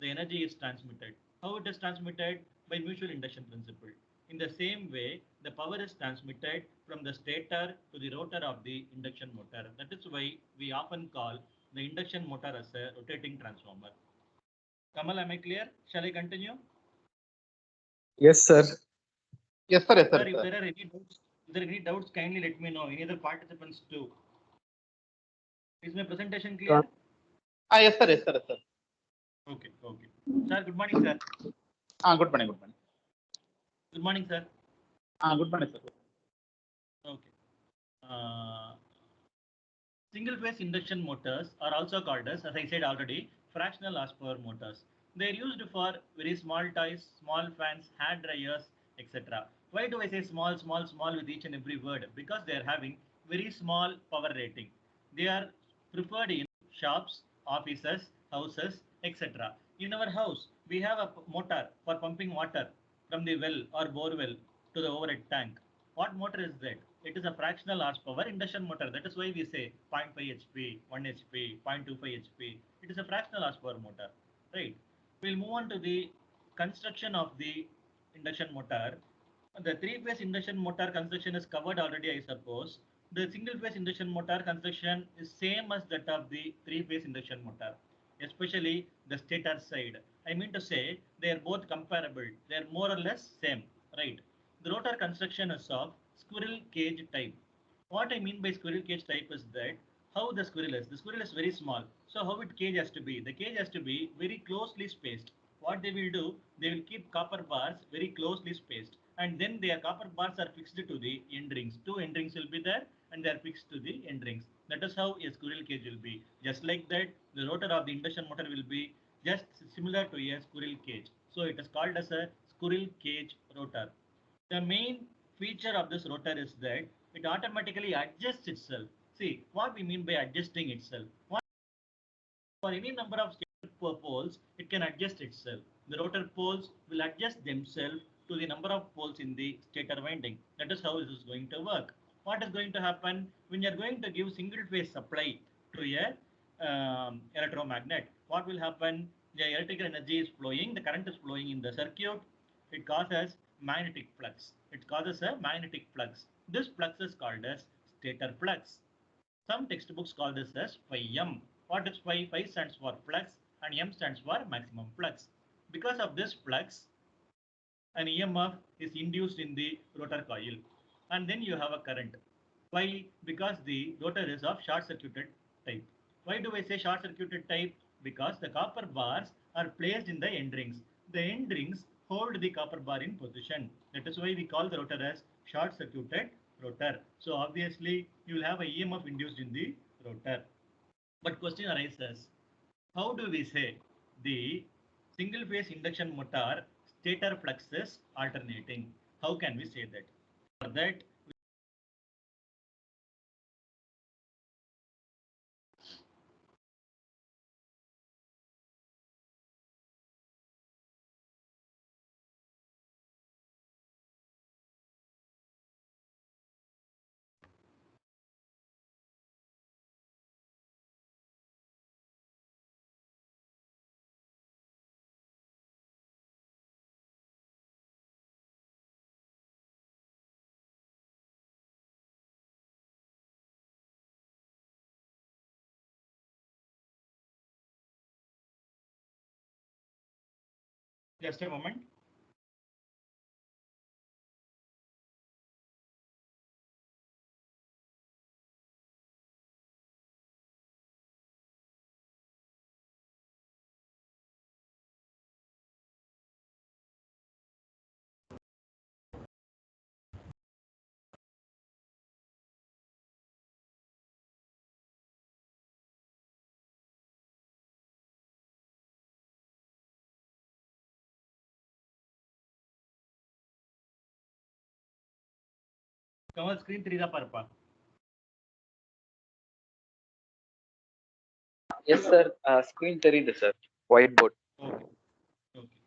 the energy is transmitted. How it is transmitted? By mutual induction principle. In the same way, the power is transmitted from the stator to the rotor of the induction motor. That is why we often call the induction motor as a rotating transformer. Kamal, am I clear? Shall I continue? Yes, sir. Yes, sir. Yes, sir. Sir, if there are any doubts, kindly let me know. Any other participants too. Is my presentation clear? Yes, sir. Yes, sir. Yes, sir. Okay, okay. Sir, good morning, sir. Good morning. Good morning. Good morning, sir. Good morning, sir. Okay. Uh, Single phase induction motors are also called as I said already, fractional horsepower motors. They are used for very small toys, small fans, hair dryers, etc. Why do I say small, small, small with each and every word? Because they are having very small power rating. They are preferred in shops, offices, houses, etc. In our house, we have a motor for pumping water from the well or bore well to the overhead tank. What motor is that? It is a fractional horsepower induction motor. That is why we say 0.5 HP, 1 HP, 0.25 HP. It is a fractional horsepower motor, right? We'll move on to the construction of the induction motor. The three-phase induction motor construction is covered already, I suppose. The single-phase induction motor construction is same as that of the three-phase induction motor, especially the stator side. I mean to say they are both comparable. They are more or less same, right? The rotor construction is of squirrel cage type. What I mean by squirrel cage type is that how the squirrel is. The squirrel is very small. So how it cage has to be? The cage has to be very closely spaced. What they will do, they will keep copper bars very closely spaced, and then their copper bars are fixed to the end rings. Two end rings will be there, and they are fixed to the end rings. That is how a squirrel cage will be. Just like that, the rotor of the induction motor will be just similar to a squirrel cage. So it is called as a squirrel cage rotor. The main feature of this rotor is that it automatically adjusts itself. See what we mean by adjusting itself. For any number of stator poles, it can adjust itself. The rotor poles will adjust themselves to the number of poles in the stator winding. That is how this is going to work. What is going to happen when you are going to give single phase supply to a electromagnet? What will happen? The electrical energy is flowing, the current is flowing in the circuit. It causes magnetic flux. It causes a magnetic flux. This flux is called as stator flux. Some textbooks call this as phi m. What is phi? Phi stands for flux and m stands for maximum flux. Because of this flux, an EMF is induced in the rotor coil, and then you have a current. Why? Because the rotor is of short circuited type. Why do I say short circuited type? Because the copper bars are placed in the end rings. The end rings hold the copper bar in position. That is why we call the rotor as short circuited rotor. So obviously you will have a EMF induced in the rotor. But question arises, how do we say the single phase induction motor stator flux is alternating? How can we say that? For that, just a moment. Kamal screen 3 parpa. Yes, sir. Screen தெரியுது sir. Whiteboard. Okay. Okay.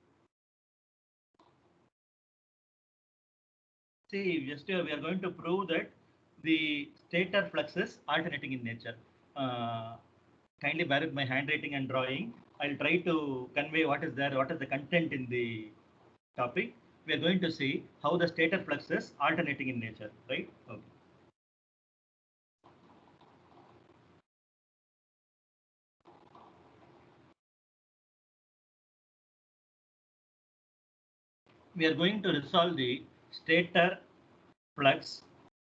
See, just we are going to prove that the stator flux is alternating in nature. Uh, Kindly bear with my handwriting and drawing. I'll try to convey what is there, what is the content in the topic. We are going to see how the stator flux is alternating in nature, right? Okay. We are going to resolve the stator flux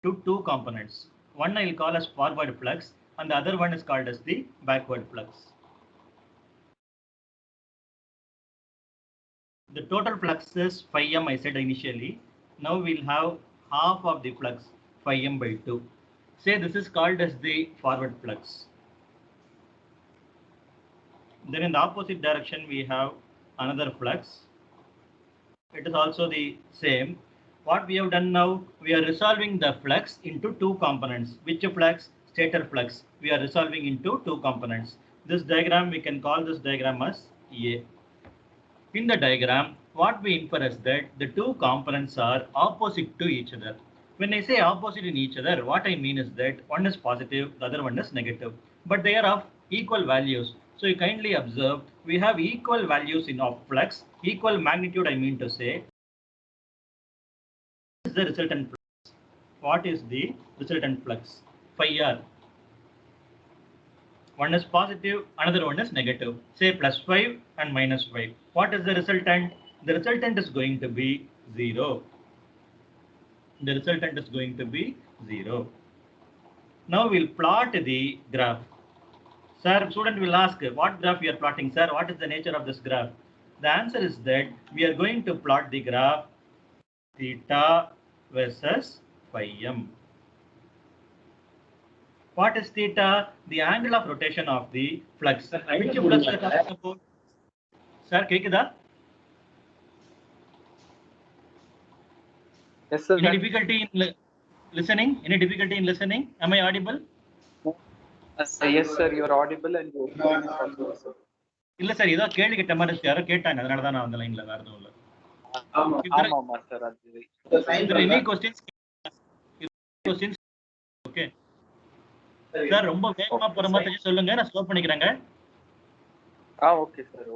to two components. One I will call as forward flux and the other one is called as the backward flux. The total flux is phi m I said initially. Now we'll have half of the flux phi m by 2. Say this is called as the forward flux. Then in the opposite direction we have another flux. It is also the same. What we have done now, we are resolving the flux into two components. Which flux? Stator flux. We are resolving into two components. This diagram, we can call this diagram as A. In the diagram, what we infer is that the two components are opposite to each other. When I say opposite in each other, what I mean is that one is positive, the other one is negative, but they are of equal values. So you kindly observe, we have equal values in of flux, equal magnitude I mean to say. What is the resultant flux? What is the resultant flux? Phi r. One is positive, another one is negative. Say plus 5 and minus 5. What is the resultant? The resultant is going to be 0. The resultant is going to be 0. Now we'll plot the graph. Sir, student will ask, what graph we are plotting, sir? What is the nature of this graph? The answer is that we are going to plot the graph theta versus phi m. What is theta? The angle of rotation of the flux. Which flux we are talking about? Sir, kekida? Yes, sir. Any difficulty in listening? Any difficulty in listening? Am I audible? Yes, sir. You are audible and you are. இல்ல sir ஏதோ கேள்வி கேட்ட மாதிரி யாரோ கேட்டாங்க அதனால தான் நான் அந்த லைன்ல வேற எதுவும் இல்ல. ஆமா சார் அது any questions? Questions? Okay. Sir ரொம்ப வேகமா போற மாதிரி சொல்லுங்க நான் ஸ்டாப் பண்ணிக்கிறேங்க. Okay sir.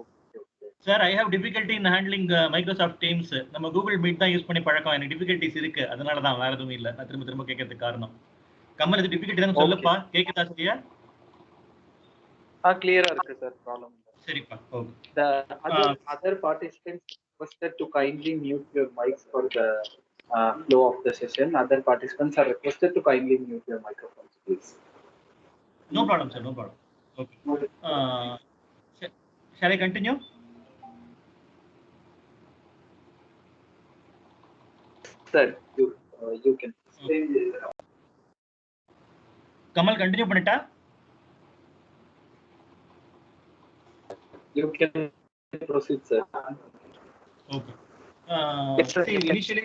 Sir I have difficulty in handling Microsoft Teams. நம்ம Google Meet தான் யூஸ் பண்ணி பழக்கம். எனக்கு difficulties இருக்கு. அதனால தான் வேற எதுவும் இல்ல. நான் திரும்ப கேட்கிறதுக்கு காரணம். கமல் இது difficulty தான் சொல்லுப்பா. கேக்குதா சரியா? clear இருக்கு சார். ப்ராப்ளம் இல்ல. சரிப்பா. Okay. The other participants requested to kindly mute your mics for the flow of the session. Other participants are requested to kindly mute your microphones, please. No problem, sir. No problem. Okay. Shall I continue? Sir, you can. Kamal, continue பண்ணிட்டா? You can proceed, sir. Okay. See, initially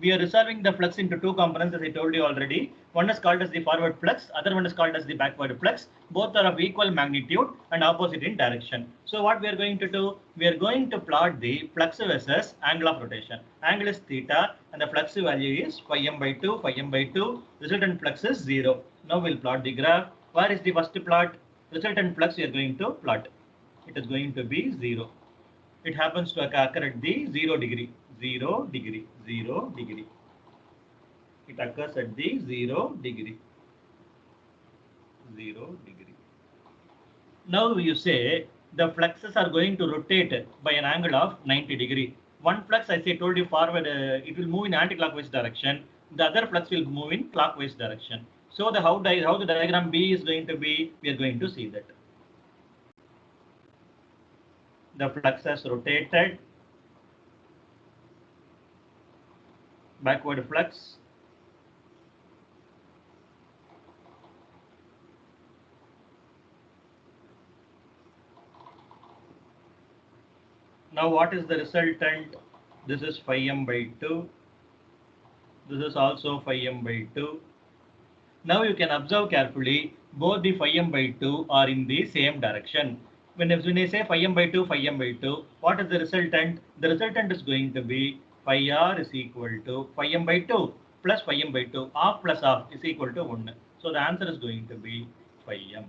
we are resolving the flux into two components, as I told you already. One is called as the forward flux, other one is called as the backward flux. Both are of equal magnitude and opposite in direction. So what we are going to do, we are going to plot the flux versus angle of rotation. Angle is theta and the flux value is phi m by 2, phi m by 2. Resultant flux is 0. Now we'll plot the graph. Where is the first plot? Resultant flux we are going to plot. It is going to be 0. It happens to occur at the 0 degree. 0 degree. 0 degree. It occurs at the 0 degree. 0 degree. Now you say the fluxes are going to rotate by an angle of 90 degree. One flux, as I told you, forward, it will move in anti-clockwise direction. The other flux will move in clockwise direction. So how the diagram B is going to be, we are going to see that. The flux has rotated, backward flux, now what is the resultant? This is phi m by 2, this is also phi m by 2. Now you can observe carefully, both the phi m by 2 are in the same direction. When I say phi m by 2, phi m by 2, what is the resultant? The resultant is going to be phi r is equal to phi m by 2 plus phi m by 2. Half plus half is equal to 1. So the answer is going to be phi m.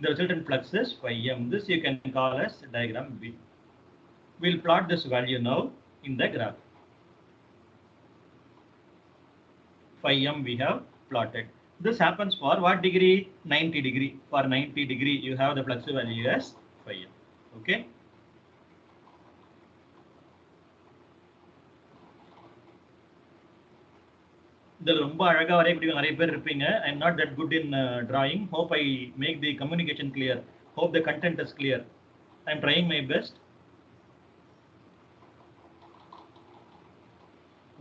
The resultant flux is phi m. This you can call as diagram B. We'll plot this value now in the graph. Phi m we have plotted. This happens for what degree? 90 degree. For 90 degree, you have the flux value as phi m. Okay. இதில் ரொம்ப அழகா வரையக்கூடிய நிறைய பேர் இருப்பீங்க. I am not that good in drawing. Hope I make the communication clear. Hope the content is clear. I am trying my best.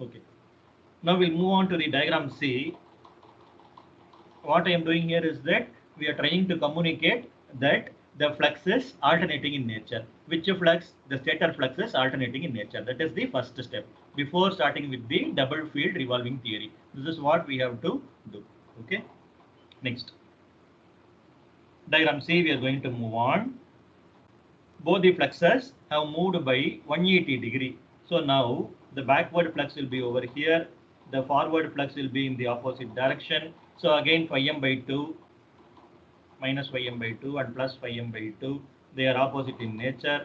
Okay. Now we'll move on to the diagram C. What I am doing here is that we are trying to communicate that the flux is alternating in nature. Which flux? The stator flux is alternating in nature. That is the first step before starting with the double field revolving theory. This is what we have to do. Okay. Next. Diagram C, we are going to move on. Both the fluxes have moved by 180 degree. So now the backward flux will be over here. The forward flux will be in the opposite direction. So again phi m by 2 minus phi m by 2 and plus phi m by 2. They are opposite in nature.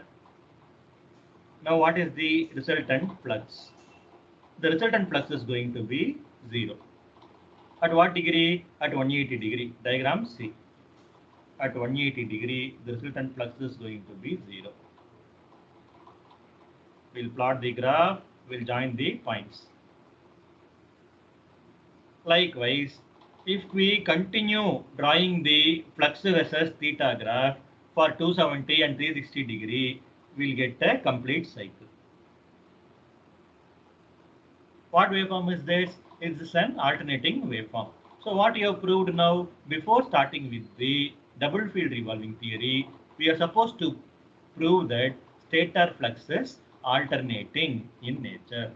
Now what is the resultant flux? The resultant flux is going to be 0. At what degree? At 180 degree. Diagram C. At 180 degree, the resultant flux is going to be 0. We'll plot the graph. We'll join the points. Likewise, if we continue drawing the flux versus theta graph for 270 and 360 degree, we'll get a complete cycle. What waveform is this? It's an alternating waveform. So what you have proved now, before starting with the double field revolving theory, we are supposed to prove that stator flux is alternating in nature.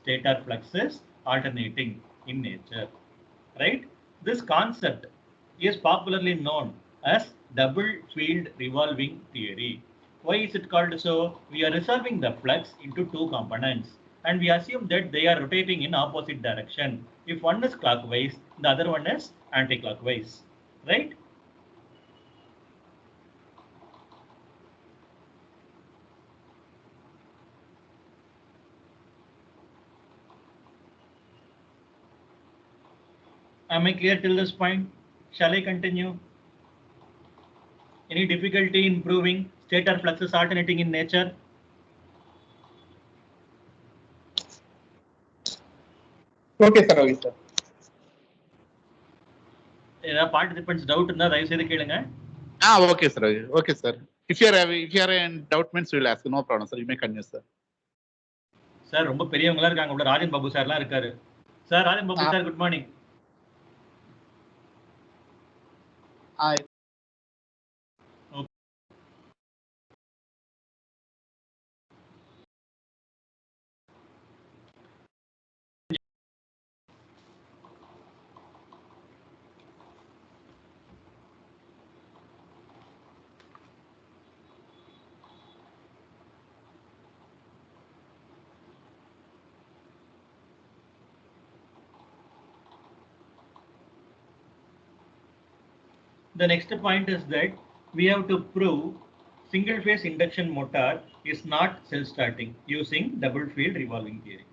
Stator flux is alternating in nature. Right? This concept is popularly known as double field revolving theory. Why is it called so? We are resolving the flux into two components and we assume that they are rotating in opposite direction. If one is clockwise, the other one is anti-clockwise. Right? Am I clear till this point? Shall I continue? Any difficulty in proving stator fluxes alternating in nature? Okay, sir. Okay, sir. ஏதாவது participants doubt இருந்தா தயவு செய்து கேளுங்க. Okay, sir. Okay, sir. If you are in doubt means we will ask. No problem, sir. You may continue, sir. Sir ரொம்ப பெரியவங்களா இருக்காங்க. உள்ள ராஜன் பாபு சார்லாம் இருக்காரு. Sir Rajan Babu sir, good morning. The next point is that we have to prove single phase induction motor is not self-starting using double field revolving theory.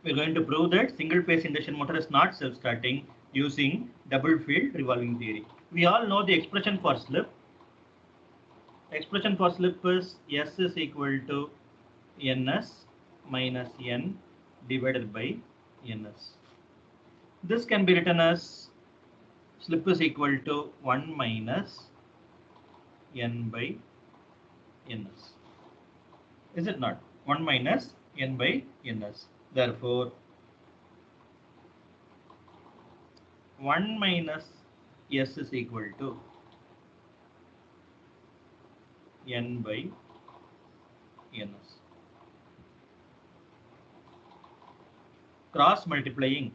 We're going to prove that single phase induction motor is not self-starting using double field revolving theory. We all know the expression for slip. Expression for slip is S is equal to Ns minus N divided by Ns. This can be written as slip is equal to 1 minus N by Ns. Is it not? 1 minus N by Ns. Therefore, 1 minus S is equal to n by ns. Cross multiplying,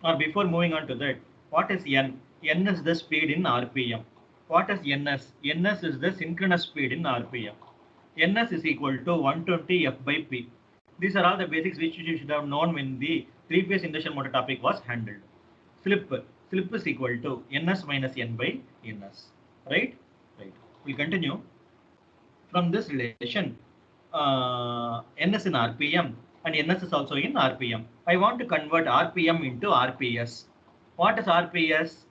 or before moving on to that, what is n? N is the speed in RPM. What is ns? Ns is the synchronous speed in RPM. Ns is equal to 120 f by p. These are all the basics which you should have known when the three-phase induction motor topic was handled. Slip is equal to ns minus n by ns. Right? We'll continue. From this relation, ns in RPM and ns is also in RPM. I want to convert RPM into RPS. What is RPS?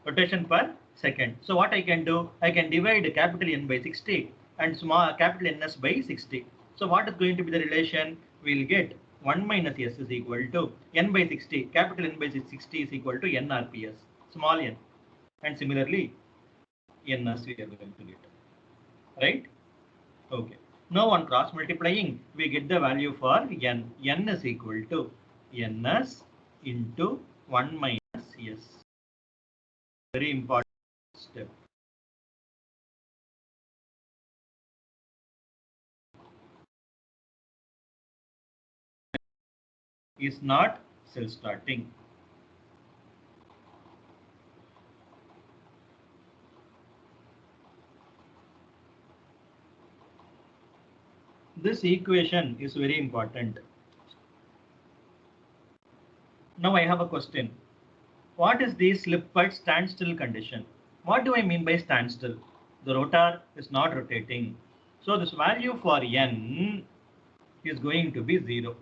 Rotation per second. So what I can do? I can divide capital N by 60 and small capital Ns by 60. So what is going to be the relation? We'll get 1 minus s is equal to n by 60. Capital N by 60 is equal to n RPS, small n. And similarly, ns we are going to get. Right? Okay. Now on cross multiplying, we get the value for n. N is equal to ns into 1 minus s. Very important step. Is not self-starting. This equation is very important. Now I have a question. What is the slip at standstill condition? What do I mean by standstill? The rotor is not rotating. So this value for n is going to be 0.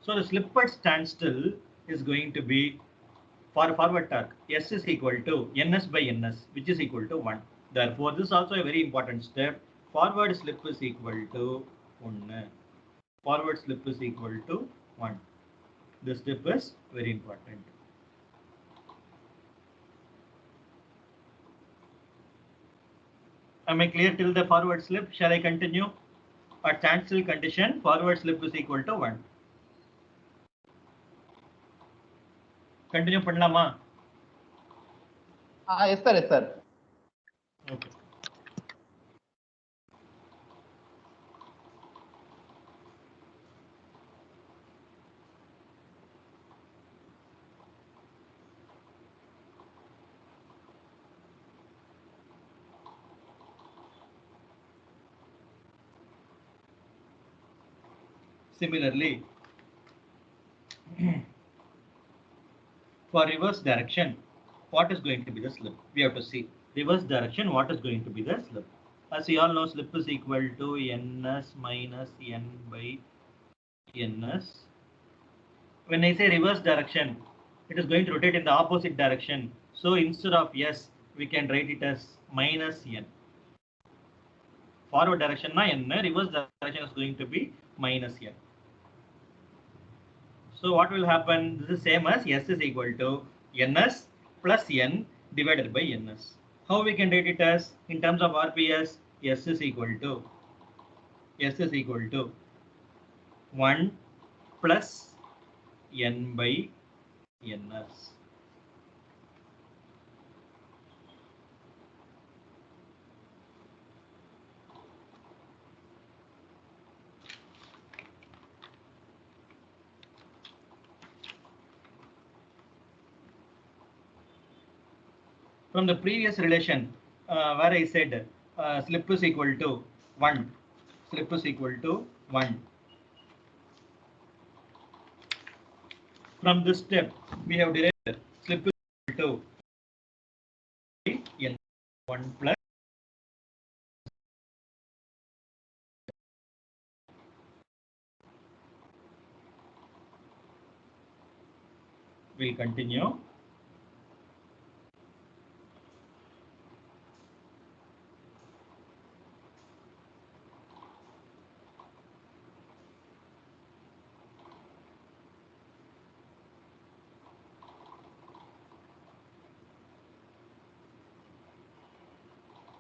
So the slip at standstill is going to be, for forward torque, S is equal to ns by ns, which is equal to 1. Therefore, this is also a very important step. Forward slip is equal to 1. Forward slip is equal to 1. This step is very important. Am I clear till the forward slip? Shall I continue? At standstill condition, forward slip is equal to 1. Continue பண்ணலாமா? Yes sir, yes sir. Okay. Similarly, for reverse direction, what is going to be the slip? We have to see. Reverse direction, what is going to be the slip? As you all know, slip is equal to ns minus n by ns. When I say reverse direction, it is going to rotate in the opposite direction. So instead of s, we can write it as minus n. Forward direction na n, reverse direction is going to be minus n. So what will happen? This is same as s is equal to ns plus n divided by ns. How we can write it as in terms of RPS? S is equal to 1 plus n by ns. From the previous relation, where I said slip is equal to 1, slip is equal to 1. From this step, we have derived slip is equal to n 1 plus. We'll continue.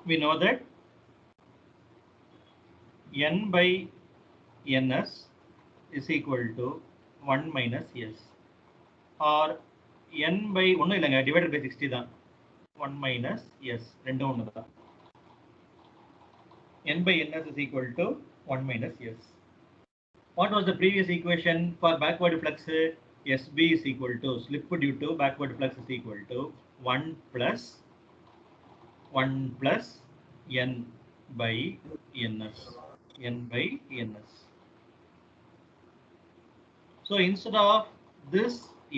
We know that n by ns is equal to 1 minus s, or n by 1 இல்லைங்க divided by 60 தான். 1 minus s. ரெண்டும் ஒண்ணுதான். N by ns is equal to 1 minus s. What was the previous equation for backward flux? SB is equal to slip due to backward flux is equal to 1 plus n by ns. N by ns. So instead of this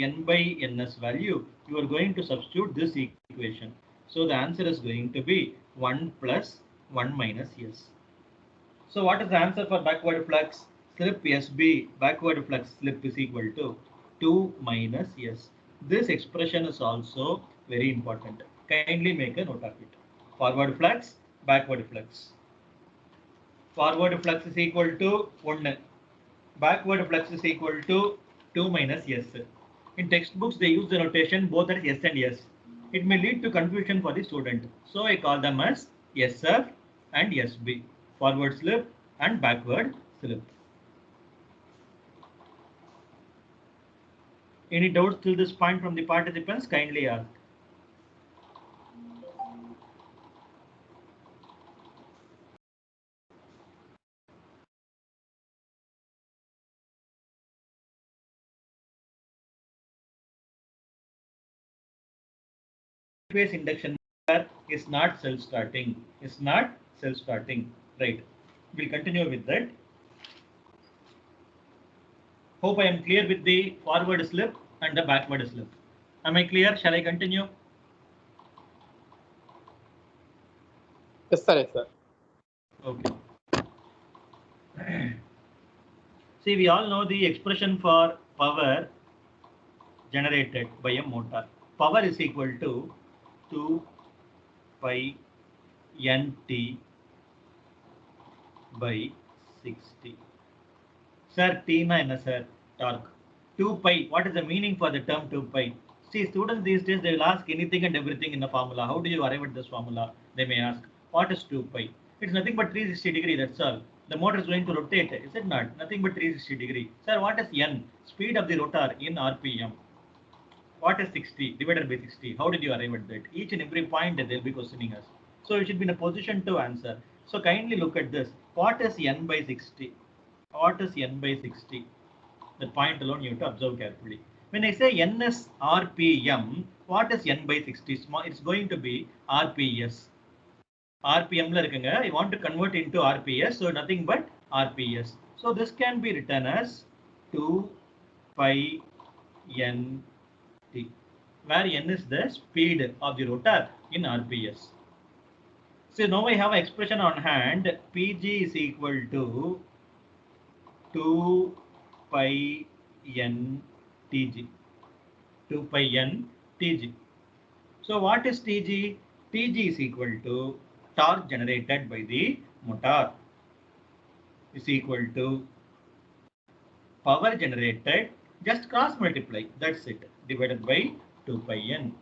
n by ns value, you are going to substitute this equation. So the answer is going to be 1 plus 1 minus s. So what is the answer for backward flux? Slip SB, backward flux slip is equal to 2 minus s. This expression is also very important. Kindly make a note of it. Forward flux, backward flux. Forward flux is equal to 1. Backward flux is equal to 2 minus s. In textbooks, they use the notation both as s and s. It may lead to confusion for the student. So I call them as SF and SB. Forward slip and backward slip. Any doubts till this point from the participants? Kindly ask. Phase induction motor is not self-starting. Is not self-starting. Right. We'll continue with that. Hope I am clear with the forward slip and the backward slip. Am I clear? Shall I continue? Yes, sir. Yes, sir. Okay. See, we all know the expression for power generated by a motor. Power is equal to 2 pi nt by 60. Sir, T na enna sir? Torque. 2 pi. What is the meaning for the term 2 pi? See, students these days, they will ask anything and everything in the formula. How do you arrive at this formula? They may ask, what is 2 pi? It's nothing but 360 degree, that's all. The motor is going to rotate, is it not? Nothing but 360 degree. Sir, what is n? Speed of the rotor in RPM. What is 60 divided by 60? How did you arrive at that? Each and every point that they'll be questioning us. So you should be in a position to answer. So kindly look at this. What is n by 60? What is n by 60? That point alone you have to observe carefully. When I say n is RPM, what is n by 60? It's going to be RPS. RPM la irukanga. I want to convert into RPS, so nothing but RPS. So this can be written as 2 pi n t, where n is the speed of the rotor in RPS. So now I have an expression on hand. PG is equal to 2 pi n tg. 2 pi n tg. So what is tg? Tg is equal to torque generated by the motor is equal to power generated, just cross multiply, that's it, divided by 2 pi n.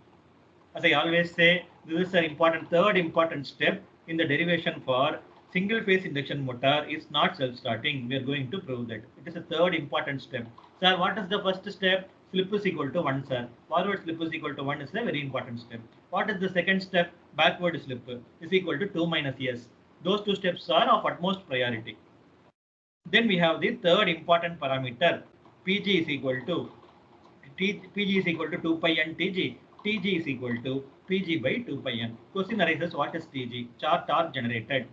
As I always say, this is an important third important step in the derivation for single phase induction motor is not self-starting. We are going to prove that. It is a third important step. Sir, what is the first step? Slip is equal to 1, sir. Forward slip is equal to 1 is a very important step. What is the second step? Backward slip is equal to 2 minus s. Those two steps are of utmost priority. Then we have the third important parameter. Pg is equal to 2 pi n tg. Tg is equal to Pg by 2 pi n. Question arises, what is Tg? Torque generated.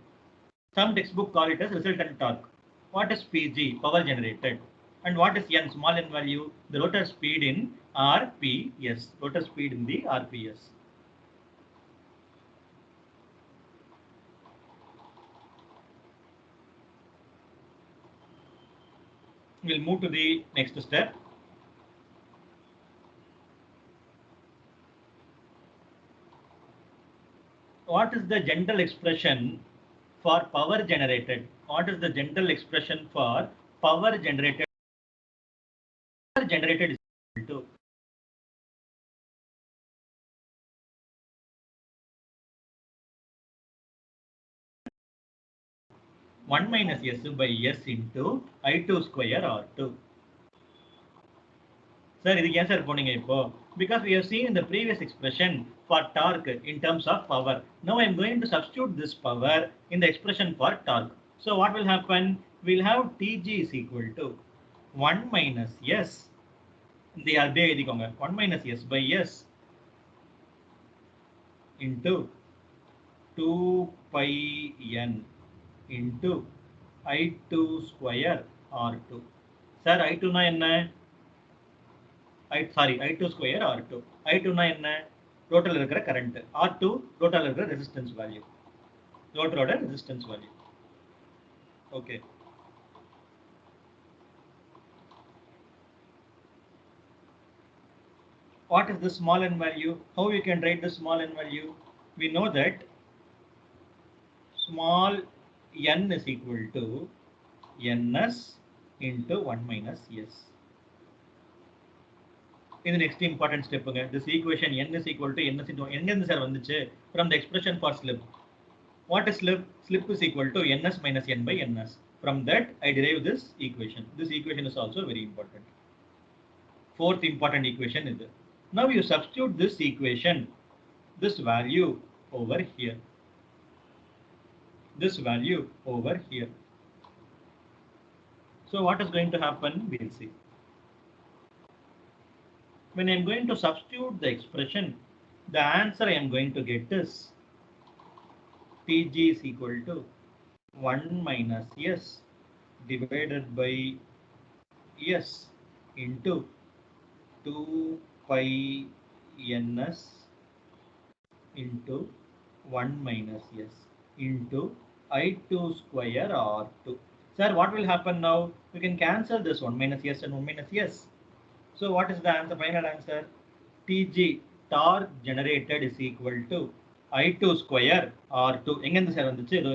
Some textbook call it as resultant torque. What is Pg? Power generated. And what is n? Small n value? The rotor speed in RPS. Rotor speed in the RPS. We'll move to the next step. What is the general expression for power generated? What is the general expression for power generated? Power generated is equal to 1 minus s by s into I2 square R2. Sir, this is answer. Because we have seen in the previous expression, for torque in terms of power. Now I'm going to substitute this power in the expression for torque. So what will happen? We'll have Tg is equal to 1 minus S. The idea 1 minus S by S into 2 pi n into I2 square R2. Sir, I2 na enna? I2 square R2. I2 na enna? Total இருக்கிற current. R2 total இருக்கிற resistance value. Total resistance value. Okay. What is the small n value? How we can write the small n value? We know that small n is equal to ns into 1 minus s. In the next important step, this equation n is equal to ns into n from the expression for slip. What is slip? Slip is equal to ns minus n by ns. From that, I derive this equation. This equation is also very important. Fourth important equation is this. Now you substitute this equation, this value over here. This value over here. So what is going to happen? We'll see. When I'm going to substitute the expression, the answer I am going to get is Tg is equal to 1 minus S divided by S into 2 pi ns into 1 minus S into I2 square R2. Sir, what will happen now? We can cancel this 1 minus S and 1 minus S. So what is the answer? Final answer? Tg, torque generated, is equal to I2 square R2. In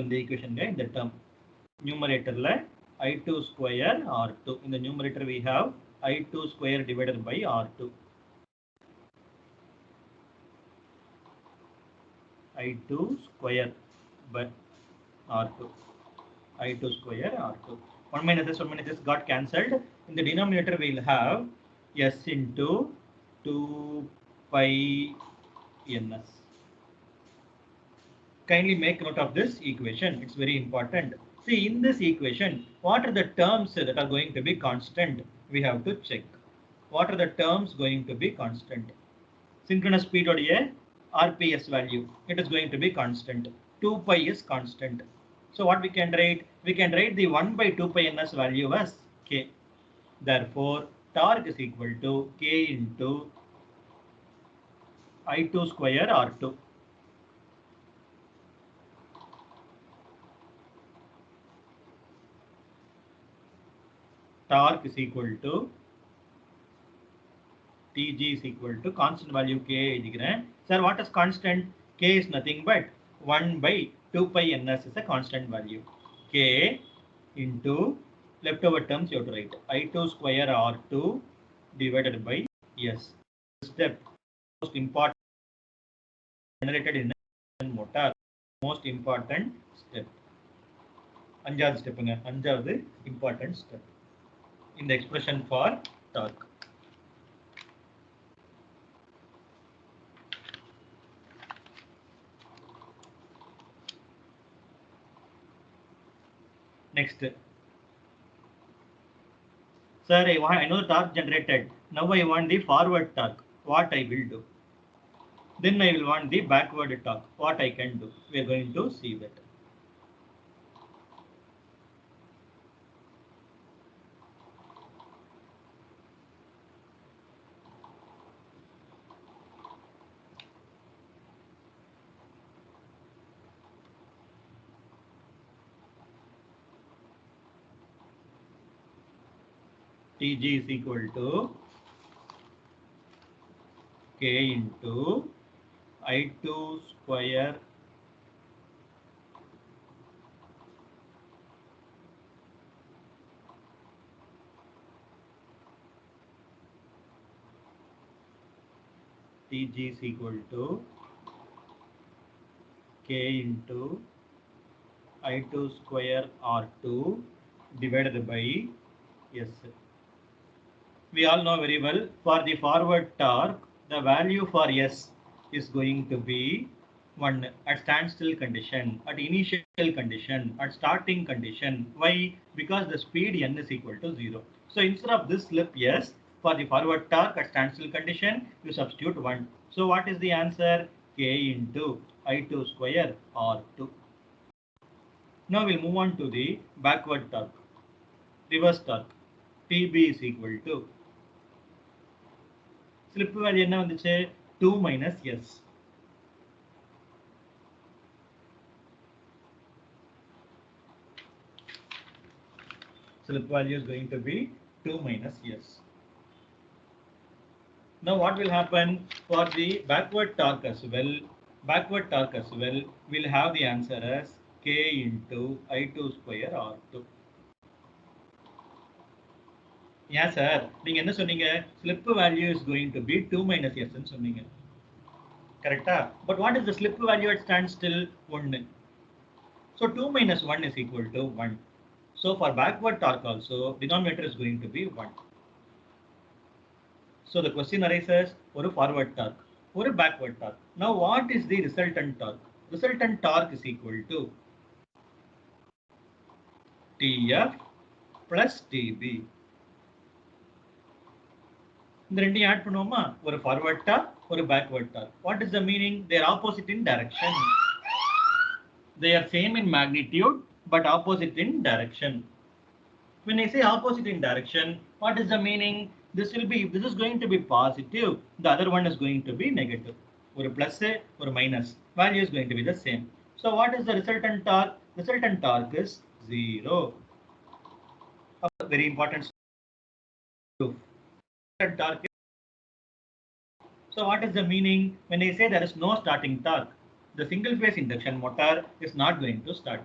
the equation, in the term. Numerator, I2 square R2. In the numerator, we have I2 square divided by R2. I2 square by R2. I2 square R2. 1 minus S got cancelled. In the denominator, we'll have S into 2 pi ns. Kindly make note of this equation. It's very important. See, in this equation, what are the terms that are going to be constant? We have to check. What are the terms going to be constant? Synchronous speed or RPS value, it is going to be constant. 2 pi is constant. So what we can write? We can write the 1 by 2 pi ns value as k. Therefore, torque is equal to k into I2 square R2. Torque is equal to Tg is equal to constant value k. Sir, what is constant? K is nothing but 1 by 2 pi ns is a constant value. K into leftover terms you have to write I2 square R2 divided by S. Step most important generated in a motor. Most important step. Anjad step. Anjad important step in the expression for torque. Next. Sir, I know the torque generated. Now I want the forward torque. What I will do? Then I will want the backward torque. What I can do? We are going to see that. Tg is equal to k into I2 square Tg is equal to k into I2 square R2 divided by S. We all know very well, for the forward torque, the value for S is going to be 1 at standstill condition, at initial condition, at starting condition. Why? Because the speed n is equal to 0. So instead of this slip S, for the forward torque at standstill condition, you substitute 1. So what is the answer? K into I2 square R2. Now we'll move on to the backward torque, reverse torque. TB is equal to slip value என்ன வந்துச்சு 2 minus S. Slip value is going to be 2 minus S. Now what will happen for the backward torque as well? Backward torque as well, we'll have the answer as K into I2 square R2. Yeah, sir. நீங்க என்ன சொன்னீங்க? Slip value is going to be 2 minus S ன்னு சொன்னீங்க. Correcta? But what is the slip value at standstill? 1. So 2 minus 1 is equal to 1. So for backward torque also, denominator is going to be 1. So the question arises, ஒரு forward torque, ஒரு backward torque. Now what is the resultant torque? Resultant torque is equal to TF plus TB. இந்த ரெண்டையும் add பண்ணுவோமா? ஒரு forward torque, ஒரு backward torque. What is the meaning? They are opposite in direction. They are same in magnitude but opposite in direction. When I say opposite in direction, what is the meaning? This will be, if this is going to be positive, the other one is going to be negative. Or plus or minus, value is going to be the same. So what is the resultant torque? Resultant torque is 0. Very important. Torque. So what is the meaning? When I say there is no starting torque, the single phase induction motor is not going to start.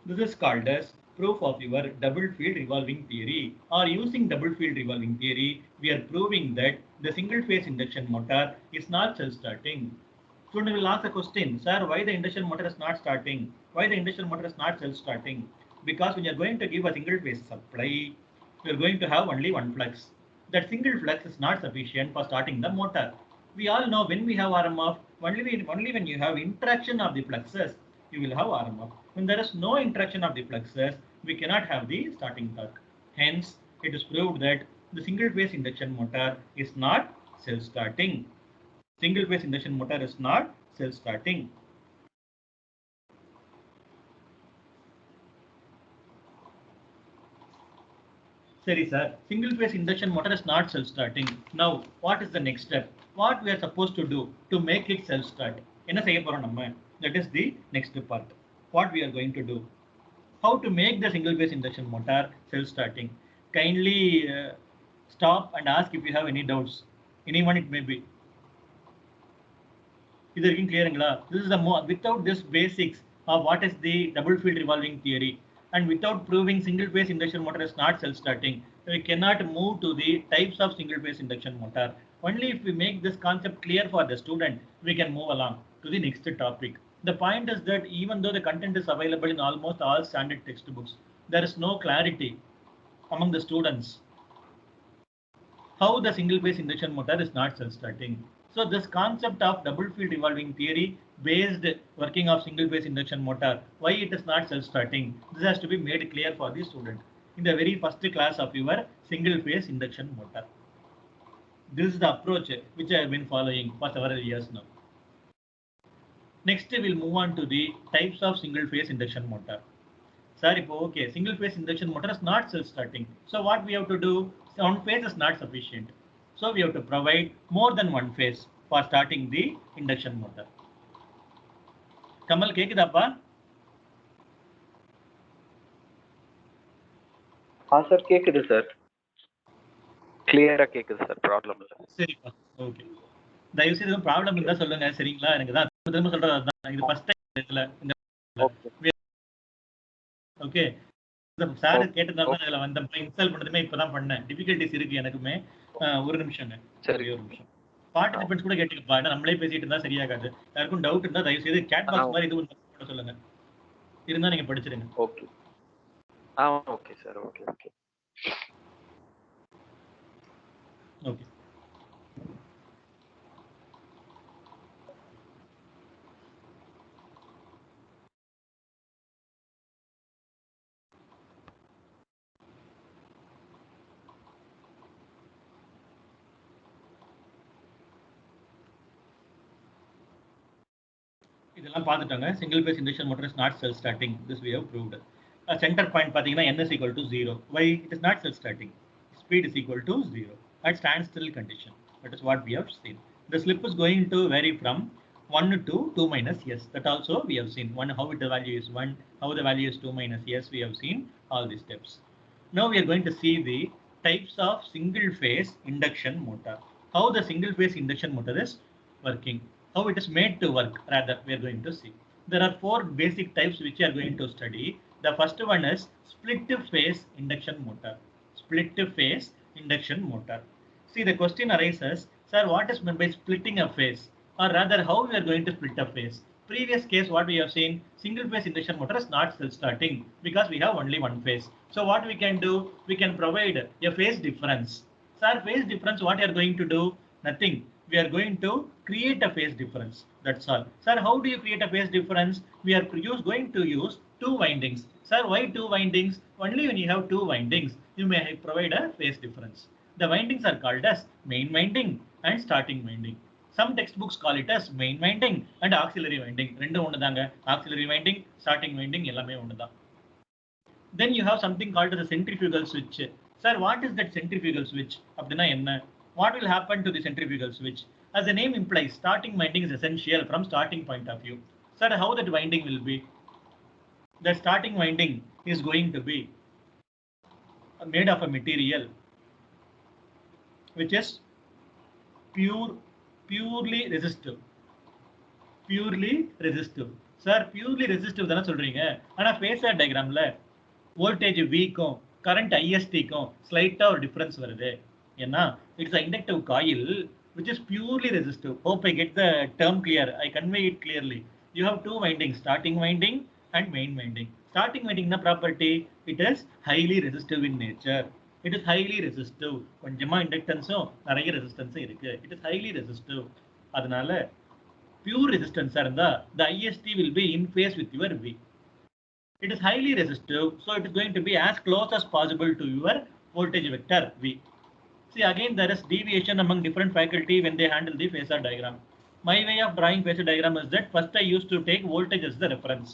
This is called as proof of your double field revolving theory. Or using double field revolving theory, we are proving that the single phase induction motor is not self-starting. Student will ask a question, sir, why the induction motor is not starting? Why the induction motor is not self-starting? Because when you are going to give a single phase supply, you are going to have only one flux. That single flux is not sufficient for starting the motor. We all know when we have RMF, only when you have interaction of the fluxes, you will have RMF. When there is no interaction of the fluxes, we cannot have the starting torque. Hence, it is proved that the single phase induction motor is not self-starting. Single phase induction motor is not self-starting. Sorry, sir. Single phase induction motor is not self-starting. Now, what is the next step? What we are supposed to do to make it self-start? என்ன செய்ய போறோம் நம்ம? That is the next part. What we are going to do? How to make the single phase induction motor self-starting? Kindly stop and ask if you have any doubts. Anyone it may be. Is it clear? This is the without this basics of what is the double field revolving theory, and without proving single phase induction motor is not self-starting, we cannot move to the types of single phase induction motor. Only if we make this concept clear for the student, we can move along to the next topic. The point is that even though the content is available in almost all standard textbooks, there is no clarity among the students how the single phase induction motor is not self-starting. So this concept of double field revolving theory based working of single phase induction motor, why it is not self-starting, this has to be made clear for the student in the very first class of your single phase induction motor. This is the approach which I have been following for several years now. Next, we'll move on to the types of single phase induction motor. Sir, okay, single phase induction motor is not self-starting. So what we have to do? One phase is not sufficient. So we have to provide more than one phase for starting the induction motor. Kamal, கேக்குதாப்பா? sir, கேக்குது sir. கிளியரா கேக்குது sir, problem இல்ல. சரிப்பா, okay. தயவு செய்து problem இருந்தா சொல்லுங்க, சரிங்களா? எனக்கு தான் திரும்ப சொல்றது அதான். இது ஃபர்ஸ்ட் டைம் இதுல இந்த ஓகே. இந்த சார் கேட்டதால தான் இதுல வந்த இன்ஸ்டால் பண்ணதுமே இப்பதான் பண்ணேன். டிஃபிகல்ட்டிஸ் இருக்கு எனக்குமே. ஒரு நிமிஷங்க. சரி, ஒரு நிமிஷம். பார்ட்டிசிபென்ட்ஸ் கூட கேட்டுக்கப்பா, ஏன்னா நம்மளே பேசிட்டு இருந்தா சரியாகாது. யாருக்கும் டவுட் இருந்தா தயவு செய்து கேட் பாக்ஸ் மாதிரி இது பண்ண சொல்லுங்க. இருந்தா நீங்க படிச்சிருங்க. Okay. Okay sir. Okay. Okay. இதெல்லாம் பார்த்துட்டாங்க. Single phase induction motor is not self starting. This we have proved. Center point பாத்தீங்கன்னா n is equal to 0. Why it is not self starting? Speed is equal to 0 at standstill condition. That is what we have seen. The slip is going to vary from 1 to 2 minus s. That also we have seen. One, how the value is 1, how the value is 2 minus s. We have seen all these steps. Now we are going to see the types of single phase induction motor. How the single phase induction motor is working. How it is made to work, rather, we are going to see. There are 4 basic types which we are going to study. The first one is split phase induction motor. Split phase induction motor. See, the question arises, sir, what is meant by splitting a phase? Or rather, how we are going to split a phase? Previous case, what we have seen, single phase induction motor is not self-starting because we have only one phase. So what we can do, we can provide a phase difference. Sir, phase difference, what you are going to do? Nothing. We are going to create a phase difference. That's all. Sir, how do you create a phase difference? We are going to use 2 windings. Sir, why 2 windings? Only when you have 2 windings, you may provide a phase difference. The windings are called as main winding and starting winding. Some textbooks call it as main winding and auxiliary winding. Rendu ondadanga. Auxiliary winding, starting winding, ellame ondada. Then you have something called as a centrifugal switch. Sir, what is that centrifugal switch? Appadina enna? What will happen to the centrifugal switch? As the name implies, starting winding is essential from starting point of view. Sir, how that winding will be? The starting winding is going to be made of a material which is purely resistive. Purely resistive. Sir, purely resistive தான சொல்றீங்க. ஆனா phasor diagramல voltage V க்கும் current IST க்கும் slight ஒரு difference வருது. ஏன்னா it's an inductive coil which is purely resistive. Hope I get the term clear. I convey it clearly. You have 2 windings, starting winding and main winding. Starting winding na property, it is highly resistive in nature. It is highly resistive. கொஞ்சமா inductanceம் நிறைய resistance இருக்கு. It is highly resistive. அதனால pure resistance இருந்தா the IST will be in phase with your V. It is highly resistive, so it is going to be as close as possible to your voltage vector V. See, again there is deviation among different faculty when they handle the phasor diagram. My way of drawing phasor diagram is that first I used to take voltage as the reference,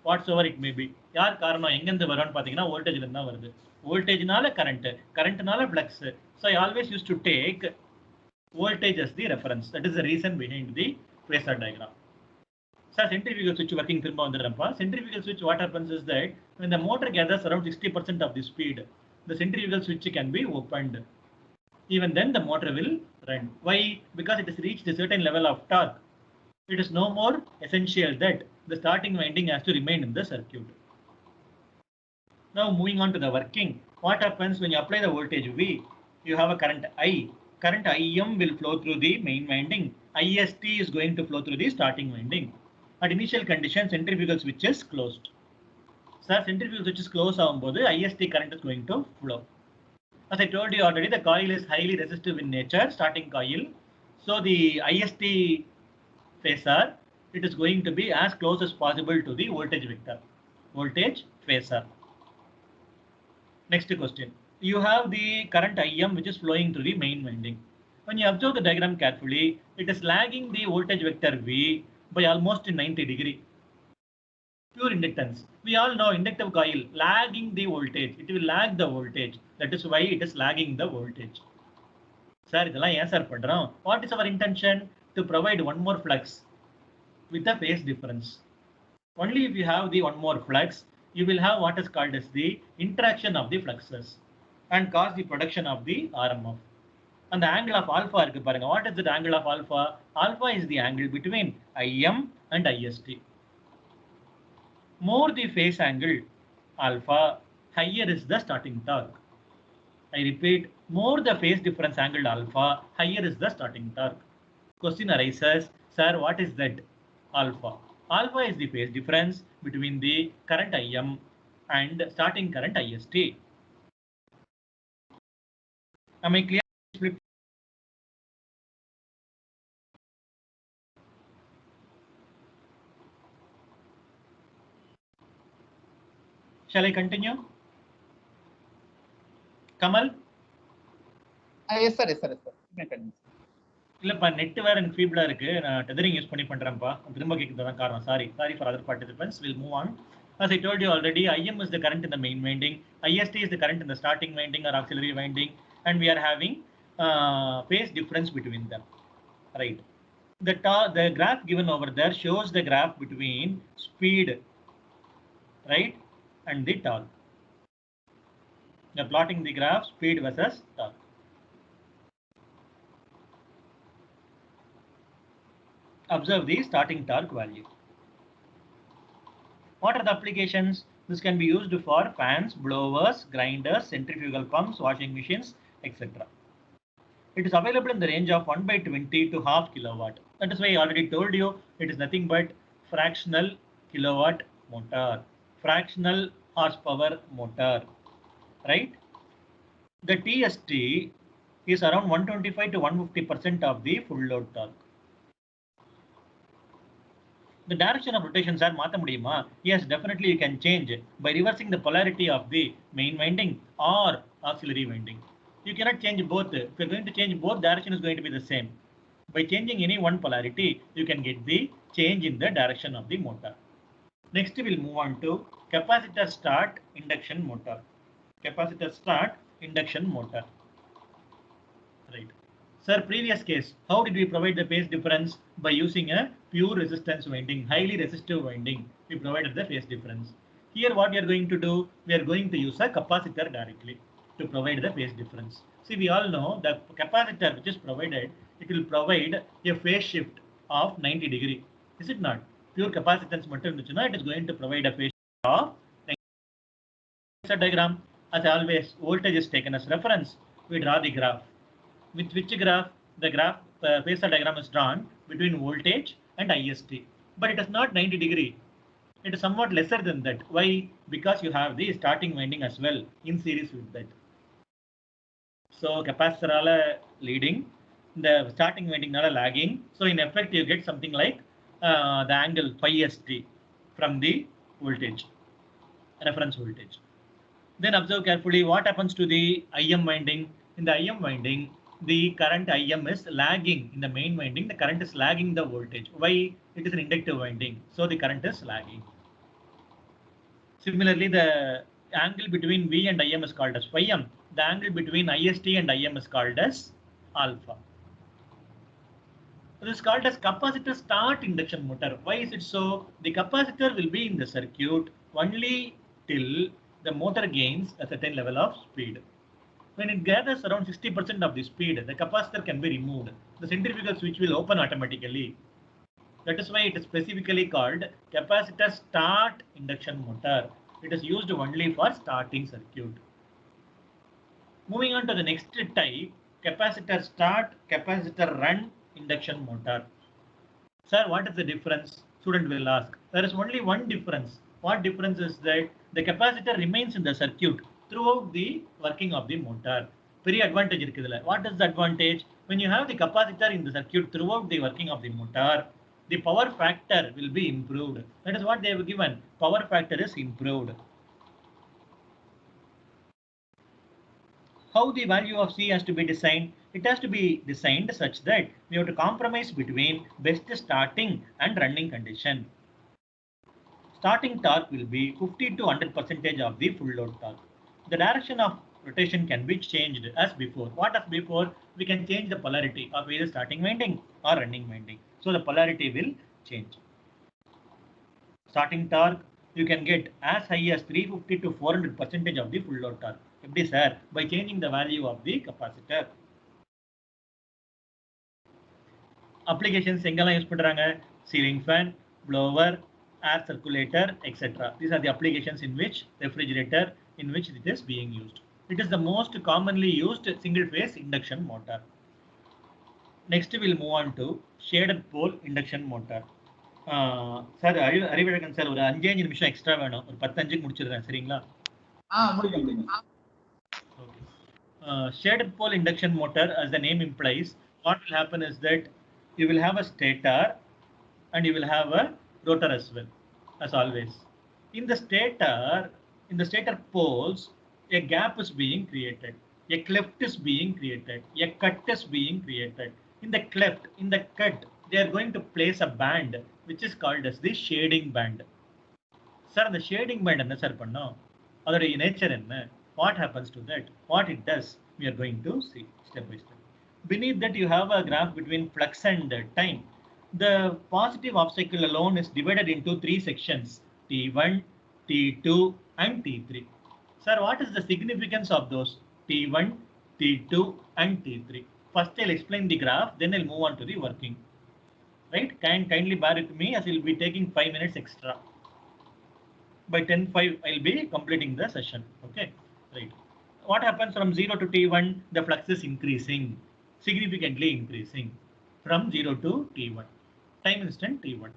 whatsoever it may be. யார் காரணம் எங்கேருந்து வரும்னு பார்த்தீங்கன்னா voltage இருந்தா வருது. Voltageனால current, currentனால flux. So I always used to take voltage as the reference. That is the reason behind the phasor diagram. So centrifugal switch working திரும்ப வந்துடுறப்பா. Centrifugal switch, what happens is that when the motor gathers around 60% of the speed, the centrifugal switch can be opened. Even then the motor will run. Why? Because it has reached a certain level of torque. It is no more essential that the starting winding has to remain in the circuit. Now moving on to the working. What happens when you apply the voltage V? You have a current I. Current IM will flow through the main winding. IST is going to flow through the starting winding. At initial condition, centrifugal switch is closed. Sir, centrifugal switch is closed ஆகும்போது IST current is going to flow. As I told you already, the coil is highly resistive in nature, starting coil. So the IST phasor, it is going to be as close as possible to the voltage vector, voltage phasor. Next question. You have the current IM which is flowing through the main winding. When you observe the diagram carefully, it is lagging the voltage vector V by almost 90 degree. Pure inductance. We all know inductive coil lagging the voltage. It will lag the voltage. That is why it is lagging the voltage. Sir, இதெல்லாம் ஏன் sir பண்றோம்? What is our intention? To provide one more flux with a phase difference. Only if you have the one more flux, you will have what is called as the interaction of the fluxes and cause the production of the RMF. And the angle of alpha இருக்கு பாருங்க. What is the angle of alpha? Alpha is the angle between IM and IST. More the phase angle alpha, higher is the starting torque. I repeat, more the phase difference angle alpha, higher is the starting torque. Question arises, sir, what is that alpha? Alpha is the phase difference between the current IM and starting current IST. Am I clear? Shall I continue? Kamal? Yes, sir. Yes, sir. Yes, sir. இல்லப்பா net வேற எனக்கு ஃபீபிளா இருக்கு. நான் tethering use பண்ணி பண்றேன்ப்பா. திரும்ப கேக்குறதுதான் காரணம். Sorry for other participants. We'll move on. As I told you already, IM is the current in the main winding, IST is the current in the starting winding or auxiliary winding, and we are having phase difference between them. Right. The graph given over there shows the graph between speed, right, and the torque. We are plotting the graph speed versus torque. Observe the starting torque value. What are the applications? This can be used for fans, blowers, grinders, centrifugal pumps, washing machines, etc. It is available in the range of 1/20 to half kilowatt. That is why I already told you it is nothing but fractional kilowatt motor, fractional horsepower motor, right? The TST is around 125 to 150% of the full load torque. The direction of rotation, sir, மாத்த முடியுமா? Yes, definitely you can change by reversing the polarity of the main winding or auxiliary winding. You cannot change both. If you're going to change both, direction is going to be the same. By changing any one polarity, you can get the change in the direction of the motor. Next, we'll move on to capacitor start induction motor. Capacitor start induction motor. Right. Sir, previous case, how did we provide the phase difference? By using a pure resistance winding, highly resistive winding, we provided the phase difference. Here what we are going to do, we are going to use a capacitor directly to provide the phase difference. See, we all know the capacitor which is provided, it will provide a phase shift of 90 degree. Is it not? Pure capacitance மட்டும் it is going to provide a phase shift of 90 degree. Diagram, as always, voltage is taken as reference. We draw the graph. With which graph? The graph phasor diagram is drawn between voltage and IST, but it is not 90 degree. It is somewhat lesser than that. Why? Because you have the starting winding as well in series with that. So capacitor leading, the starting winding lagging. So in effect, you get something like the angle phi st from the voltage, reference voltage. Then observe carefully what happens to the IM winding. In the IM winding, the current IM is lagging. In the main winding, the current is lagging the voltage. Why? It is an inductive winding, so the current is lagging. Similarly, the angle between V and IM is called as phi m. The angle between IST and IM is called as alpha. This is called as capacitor start induction motor. Why is it so? The capacitor will be in the circuit only till the motor gains a certain level of speed. When it gathers around 60% of the speed, the capacitor can be removed. The centrifugal switch will open automatically. That is why it is specifically called capacitor start induction motor. It is used only for starting circuit. Moving on to the next type, capacitor start, capacitor run induction motor. Sir, what is the difference? Student will ask. There is only one difference. What difference is that the capacitor remains in the circuit throughout the working of the motor. Very advantage irukudula. What is the advantage? When you have the capacitor in the circuit throughout the working of the motor, the power factor will be improved. That is what they have given. Power factor is improved. How the value of C has to be designed? It has to be designed such that we have to compromise between best starting and running condition. Starting torque will be 50 to 100% of the full load torque. The direction of rotation can be changed as before. What as before? We can change the polarity of either starting winding or running winding. So the polarity will change. Starting torque, you can get as high as 350 to 400% of the full load torque. எப்படி sir? By changing the value of the capacitor. Applications எங்கெல்லாம் use பண்றாங்க? Ceiling fan, blower, air circulator, etc. These are the applications in which refrigerator, in which it is being used. It is the most commonly used single phase induction motor. Next we'll move on to shaded pole induction motor. Sir Arivazhagan sir ஒரு 5 நிமிஷம் extra வேணும். ஒரு 10:05க்கு முடிச்சிடுறேன் சரிங்களா? முடிங்க. Shaded pole induction motor, as the name implies, what will happen is that you will have a stator and you will have a rotor as well, as always. In the stator poles, a gap is being created, a cleft is being created, a cut is being created. In the cleft, in the cut, they are going to place a band which is called as the shading band. Sir, the shading band enna sir pannum? Adora nature enna? What happens to that? What it does? We are going to see step by step. Beneath that, you have a graph between flux and time. The positive obstacle alone is divided into three sections: T1, T2, and T3. Sir, what is the significance of those T1, T2, and T3? First, I'll explain the graph, then I'll move on to the working. Right? Kindly bear with me as we'll be taking 5 minutes extra. By 10:05, I'll be completing the session. Okay, right. What happens from 0 to T1? The flux is increasing, significantly increasing from 0 to T1, time instant T1.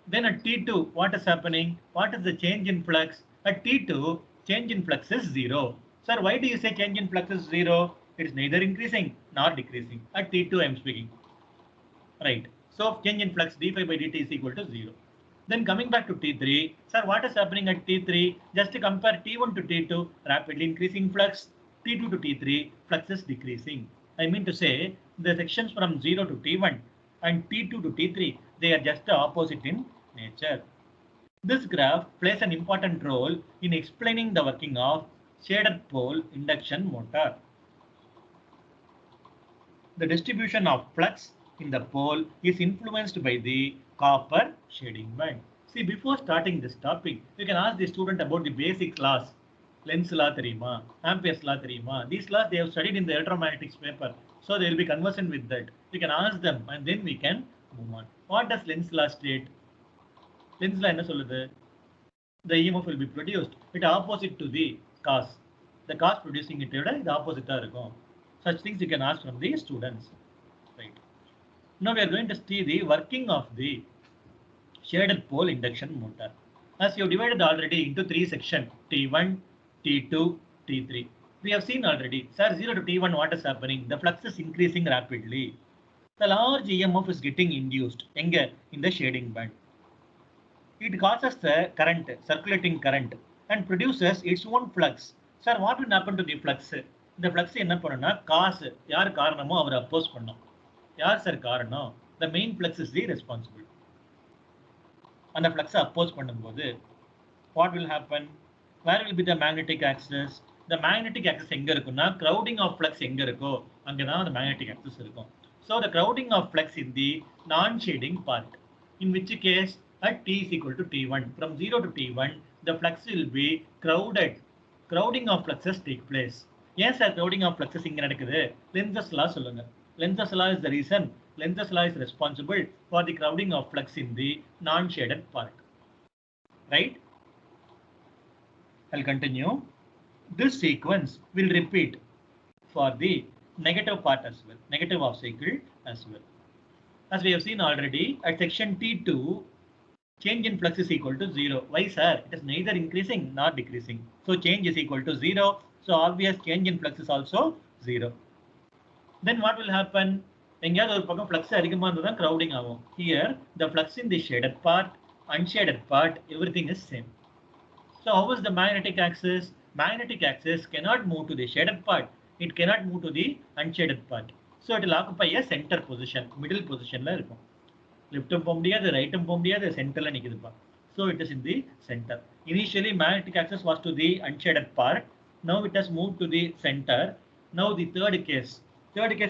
Then at T2, what is happening? What is the change in flux? At T2, change in flux is 0. Sir, why do you say change in flux is 0? It is neither increasing nor decreasing. At T2, I am speaking. Right. So change in flux d phi by dt is equal to 0. Then coming back to T3, sir, what is happening at T3? Just to compare T1 to T2, rapidly increasing flux. T2 to T3, flux is decreasing. I mean to say, the sections from 0 to T1 and T2 to T3, they are just the opposite in nature. This graph plays an important role in explaining the working of shaded pole induction motor. The distribution of flux in the pole is influenced by the copper shading band. See, before starting this topic, you can ask the student about the basic laws. Lenz law therima, Ampere's law therima. These laws they have studied in the electromagnetics paper, so they will be conversant with that. You can ask them and then we can move on. What does Lenz law state? Lenz law enna solludhu? The EMF will be produced. It opposite to the cause. The cause producing it the opposite irukum. Such things you can ask from the students. Right. Now we are going to see the working of the shaded pole induction motor. As you have divided already into three sections, T1, T2, T3. We have seen already, sir, 0 to T1, what is happening? The flux is increasing rapidly. The large EMF is getting induced in the shading band. It causes the current, circulating current, and produces its own flux. Sir, what will happen to the flux? The flux enna pannuna cause yaar kaaranamo avaru oppose pannum. Yaar sir kaaranam? The main flux is the responsible. And the flux oppose பண்ணும்போது what will happen? Where will be the magnetic axis? The magnetic axis எங்க இருக்குன்னா crowding of flux எங்க இருக்கோ அங்க தான் the magnetic axis இருக்கும். So the crowding of flux in the non-shading part. In which case at t is equal to T1. From 0 to T1, the flux will be crowded. Crowding of fluxes take place. Yes, sir, crowding of fluxes இங்க நடக்குது. Lenz's law சொல்லுங்க. Lenz's law is the reason. Lenz's law is responsible for the crowding of flux in the non-shaded part. Right? I'll continue. This sequence will repeat for the negative part as well, negative of cycle as well. As we have seen already, at section T2, change in flux is equal to 0. Why, sir? It is neither increasing nor decreasing. So change is equal to 0. So obvious change in flux is also 0. Then what will happen? எங்கயாவது ஒரு பக்கம் flux அதிகமா இருந்தா தான் crowding ஆகும். Here, the flux in the shaded part, unshaded part, everything is same. So how is the magnetic axis? Magnetic axis cannot move to the shaded part. It cannot move to the unshaded part. So it will occupy a center position, middle position la irukum. Left போக முடியாது, right போக முடியாது, center la நிக்குதுப்பா. So it is in the center. Initially magnetic axis was to the unshaded part. Now it has moved to the center. Now the third case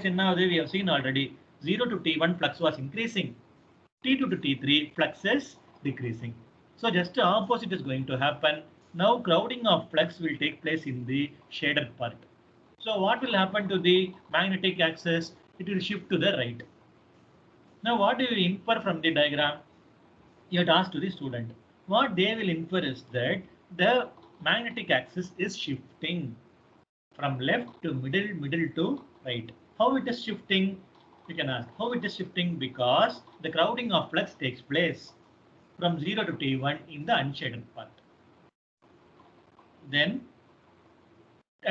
enna we have seen already. 0 to T1 flux was increasing. T2 to T3 flux is decreasing. So just the opposite is going to happen. Now crowding of flux will take place in the shaded part. So what will happen to the magnetic axis? It will shift to the right. Now what do you infer from the diagram? You have to ask to the student. What they will infer is that the magnetic axis is shifting from left to middle to right. How it is shifting? You can ask. How it is shifting? Because the crowding of flux takes place from 0 to T1 in the unshaded part. Then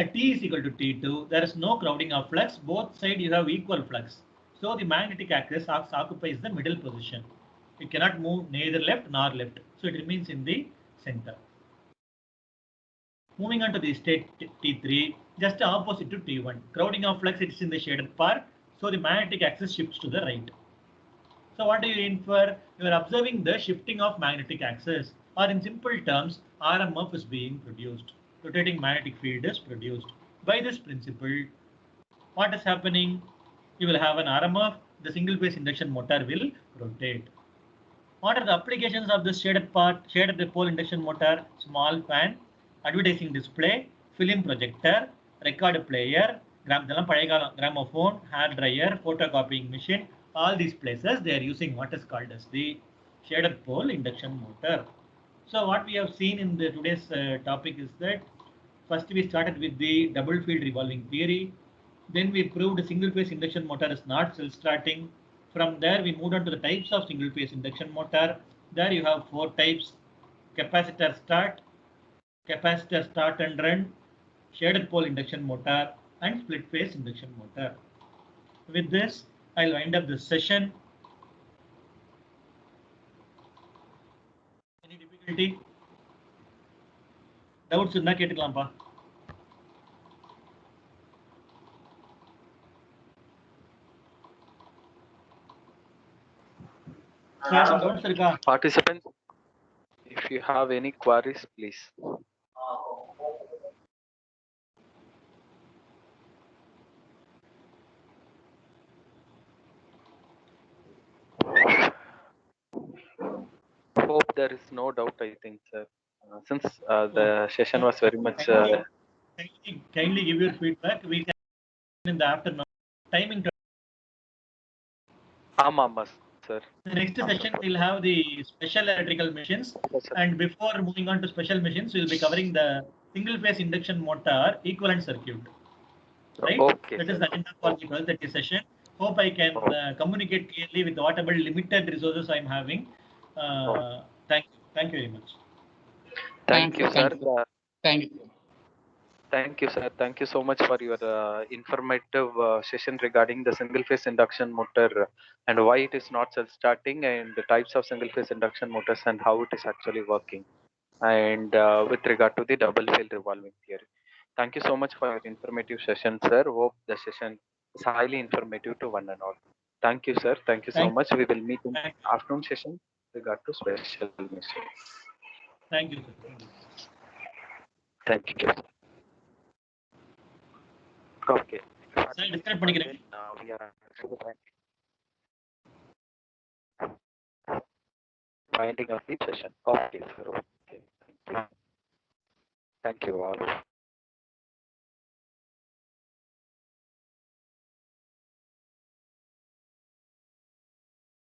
at T is equal to T2, there is no crowding of flux. Both sides you have equal flux. So the magnetic axis occupies the middle position. It cannot move neither left nor left. So it remains in the center. Moving on to the state T3, just opposite to T1. Crowding of flux, it is in the shaded part. So the magnetic axis shifts to the right. So what do you infer? You are observing the shifting of magnetic axis, or in simple terms, RMF is being produced. Rotating magnetic field is produced. By this principle, what is happening? You will have an RMF, the single phase induction motor will rotate. What are the applications of this shaded part, shaded pole induction motor? Small fan, advertising display, film projector, record player, gramophone, hair dryer, photocopying machine. All these places they are using what is called as the shaded pole induction motor. So what we have seen in the today's topic is that first we started with the double field revolving theory. Then we proved single phase induction motor is not self-starting. From there, we moved on to the types of single phase induction motor. There you have 4 types: capacitor start and run, shaded pole induction motor, and split phase induction motor. With this, I'll wind up this session. Any difficulty? Doubts இருந்தா கேட்டுக்கலாம்ப்பா. Participants, if you have any queries, please. Hope there is no doubt, I think, sir. Since the session was very much... Kindly give your feedback. We can in the afternoon. Timing. Sir. The next session we'll have the special electrical machines, and before moving on to special machines, we'll be covering the single phase induction motor equivalent circuit. Right? Okay. That is the agenda for the 12:30 session. Hope I can communicate clearly with whatever limited resources I'm having. Thank you very much. Thank you, sir. Thank you. Thank you, sir. Thank you so much for your informative session regarding the single phase induction motor and why it is not self-starting, and the types of single phase induction motors and how it is actually working, and with regard to the double field revolving theory. Thank you so much for your informative session, sir. Hope the session is highly informative to one and all. Thank you, sir. Thank you so much. We will meet in afternoon session with regard to special mission. Thank you, sir. Thank you. Okay. Sir, disconnect பண்ணிக்கிறேன். We are winding up the session. Okay, sir. Okay. Thank you all.